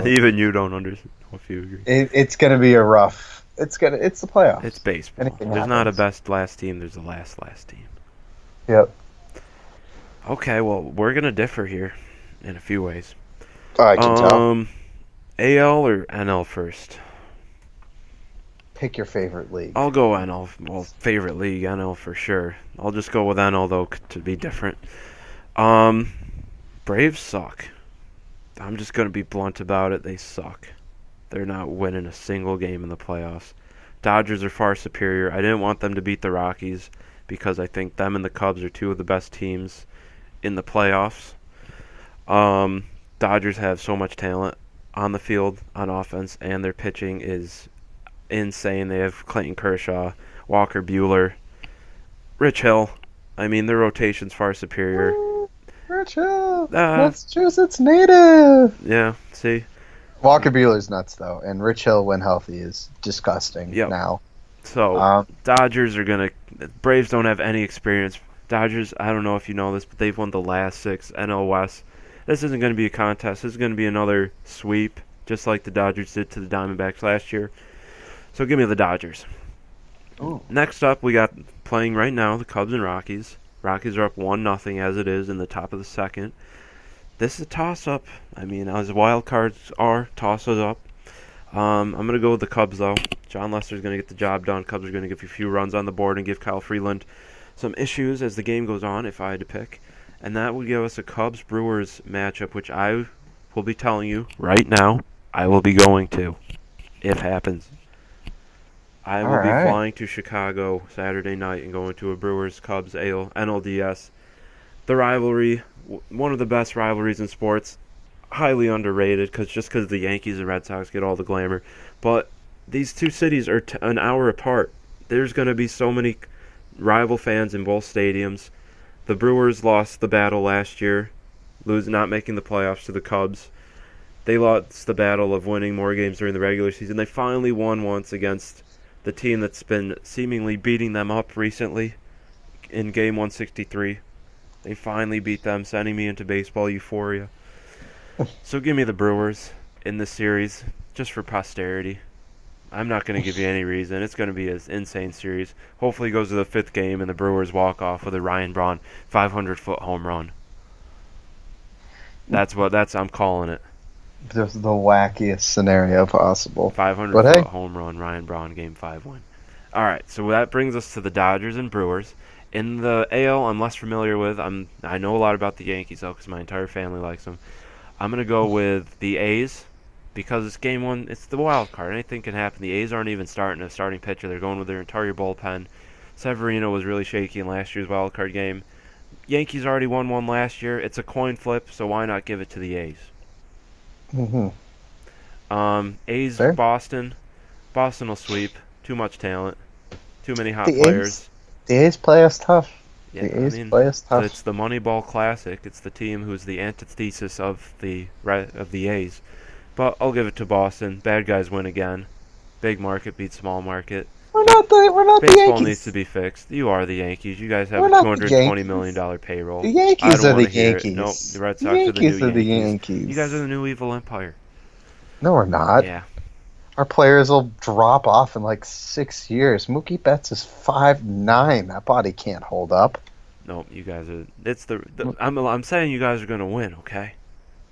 Even you don't understand if you agree. It's going to be a rough. It's the playoffs. It's baseball. Anything There's not a happens. best last team. There's a last team. Yep. Okay, well, we're going to differ here in a few ways. I can tell. AL or NL first? Pick your favorite league. I'll go NL. Well, favorite league, NL for sure. I'll just go with NL, though, to be different. Braves suck. I'm just going to be blunt about it. They suck. They're not winning a single game in the playoffs. Dodgers are far superior. I didn't want them to beat the Rockies because I think them and the Cubs are two of the best teams in the playoffs. Dodgers have so much talent on the field, on offense, and their pitching is insane. They have Clayton Kershaw, Walker Buehler, Rich Hill. I mean, their rotation's far superior. Rich Hill, Massachusetts native. Yeah, see? Walker Buehler's nuts, though, and Rich Hill, when healthy, is disgusting now. So, Dodgers are going to... Braves don't have any experience. Dodgers, I don't know if you know this, but they've won the last 6 NL West. This isn't going to be a contest. This is going to be another sweep, just like the Dodgers did to the Diamondbacks last year. So give me the Dodgers. Ooh. Next up, we got playing right now the Cubs and Rockies. Rockies are up 1-0 as it is in the top of the second. This is a toss-up. I mean, as wild cards are, toss-us up. I'm going to go with the Cubs, though. John Lester's going to get the job done. Cubs are going to give you a few runs on the board and give Kyle Freeland some issues as the game goes on, if I had to pick. And that would give us a Cubs-Brewers matchup, which I will be telling you right now I will be going to if happens. I All will be right. flying to Chicago Saturday night and going to a Brewers-Cubs NLDS. The rivalry, one of the best rivalries in sports, highly underrated because the Yankees and Red Sox get all the glamour. But these two cities are an hour apart. There's going to be so many rival fans in both stadiums. The Brewers lost the battle last year, not making the playoffs to the Cubs. They lost the battle of winning more games during the regular season. They finally won once against the team that's been seemingly beating them up recently in Game 163. They finally beat them, sending me into baseball euphoria. So give me the Brewers in this series, just for posterity. I'm not going to give you any reason. It's going to be an insane series. Hopefully it goes to the 5th game and the Brewers walk off with a Ryan Braun 500-foot home run. I'm calling it. Just the wackiest scenario possible. 500-foot home run, Ryan Braun, Game 5 win. All right, so that brings us to the Dodgers and Brewers. In the AL, I'm less familiar with. I know a lot about the Yankees, though, because my entire family likes them. I'm going to go with the A's because it's Game 1. It's the wild card. Anything can happen. The A's aren't even starting a starting pitcher. They're going with their entire bullpen. Severino was really shaky in last year's wild card game. Yankees already won one last year. It's a coin flip, so why not give it to the A's? A's Fair. Boston. Boston will sweep. Too much talent. Too many hot players. The A's play us tough. Yeah, The A's play us tough. It's the Moneyball Classic. It's the team who's the antithesis of the A's. But I'll give it to Boston. Bad guys win again. Big market beats small market. We're not the Yankees. Baseball needs to be fixed. You are the Yankees. You guys have a $220 million payroll. The Yankees are the Wanna hear it. Yankees. Nope, the Red The Sox Yankees are the new Yankees. Yankees. You guys are the new evil empire. No, we're not. Yeah. Our players will drop off in like 6 years. Mookie Betts is 5'9". That body can't hold up. Nope, you guys are. I'm saying you guys are gonna win. Okay.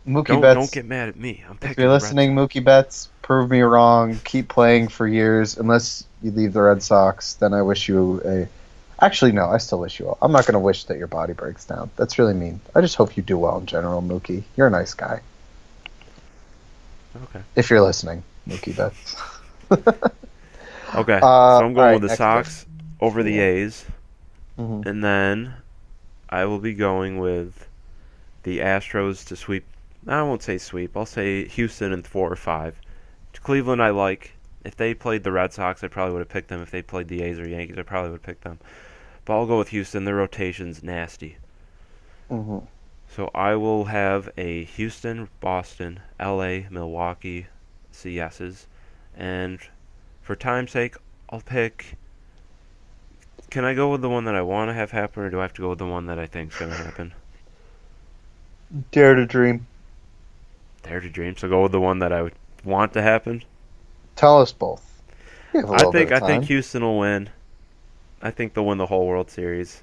Mookie Betts. Don't get mad at me. I'm picking. If you're listening, Mookie Betts, prove me wrong. Keep playing for years. Unless you leave the Red Sox, then I wish you a. Actually, no. I still wish you well. I'm not gonna wish that your body breaks down. That's really mean. I just hope you do well in general, Mookie. You're a nice guy. Okay. If you're listening, Mookie Betts. Okay. So I'm going right, with the Sox over the A's, Mhm. and then I will be going with the Astros to sweep. I won't say sweep. I'll say Houston in 4 or 5. Cleveland, I like. If they played the Red Sox, I probably would have picked them. If they played the A's or Yankees, I probably would have picked them. But I'll go with Houston. Their rotation's nasty. Mhm. So I will have a Houston, Boston, LA, Milwaukee CS's. And for time's sake, I'll pick. Can I go with the one that I want to have happen, or do I have to go with the one that I think is going to happen? Dare to dream. Dare to dream. So go with the one that I would want to happen. Tell us both. We have a little bit of I think time. Houston will win. I think they'll win the whole World Series.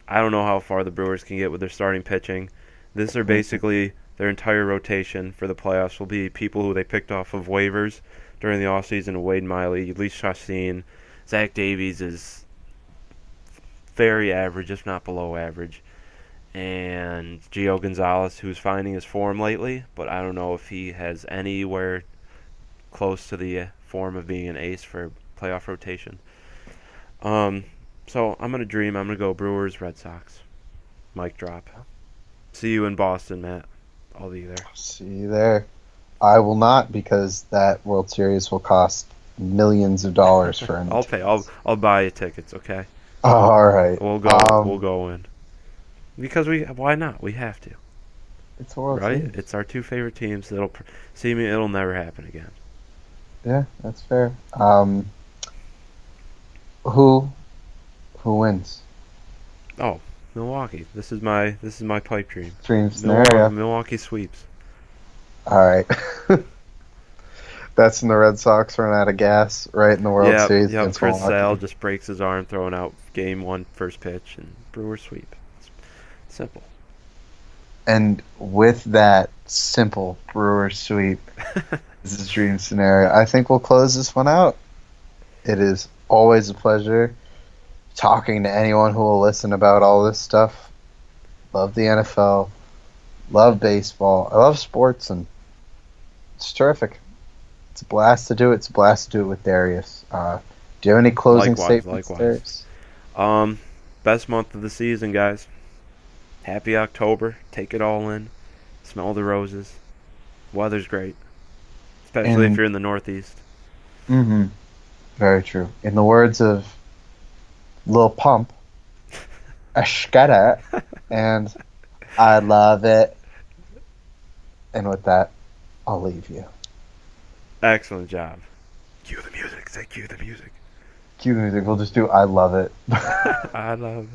I don't know how far the Brewers can get with their starting pitching. This are basically their entire rotation for the playoffs will be people who they picked off of waivers during the offseason. Wade Miley, Lee Chassin, Zach Davies is very average, if not below average. And Gio Gonzalez, who's finding his form lately, but I don't know if he has anywhere close to the form of being an ace for playoff rotation. So I'm going to dream. I'm going to go Brewers, Red Sox. Mic drop. See you in Boston, Matt. I'll be there. See you there. I will not, because that World Series will cost millions of dollars for him. I'll pay. I'll buy you tickets, okay? Oh, all right. We'll go. We'll go in. Because why not? We have to. It's a World Right? Series. It's our two favorite teams. It'll never happen again. Yeah, that's fair. Who wins? Oh, Milwaukee. This is my pipe dream. Dream scenario. Milwaukee sweeps. All right. That's when the Red Sox run out of gas right in the World Series. Yeah, against Chris Milwaukee. Sale just breaks his arm throwing out Game 1 first pitch, and Brewers sweep. It's simple. And with that simple Brewer sweep, this is dream scenario. I think we'll close this one out. It is always a pleasure talking to anyone who will listen about all this stuff. Love the NFL. Love baseball. I love sports, and it's terrific. It's a blast to do it. It's a blast to do it with Darius. Do you have any closing statements, Likewise. Darius? Best month of the season, guys. Happy October. Take it all in. Smell the roses. Weather's great, especially if you're in the Northeast. Mm-hmm. Very true. In the words of Lil Pump, Ashkata, and I love it. And with that, I'll leave you. Excellent job. Cue the music. Say cue the music. Cue the music. We'll just do I love it. I love it.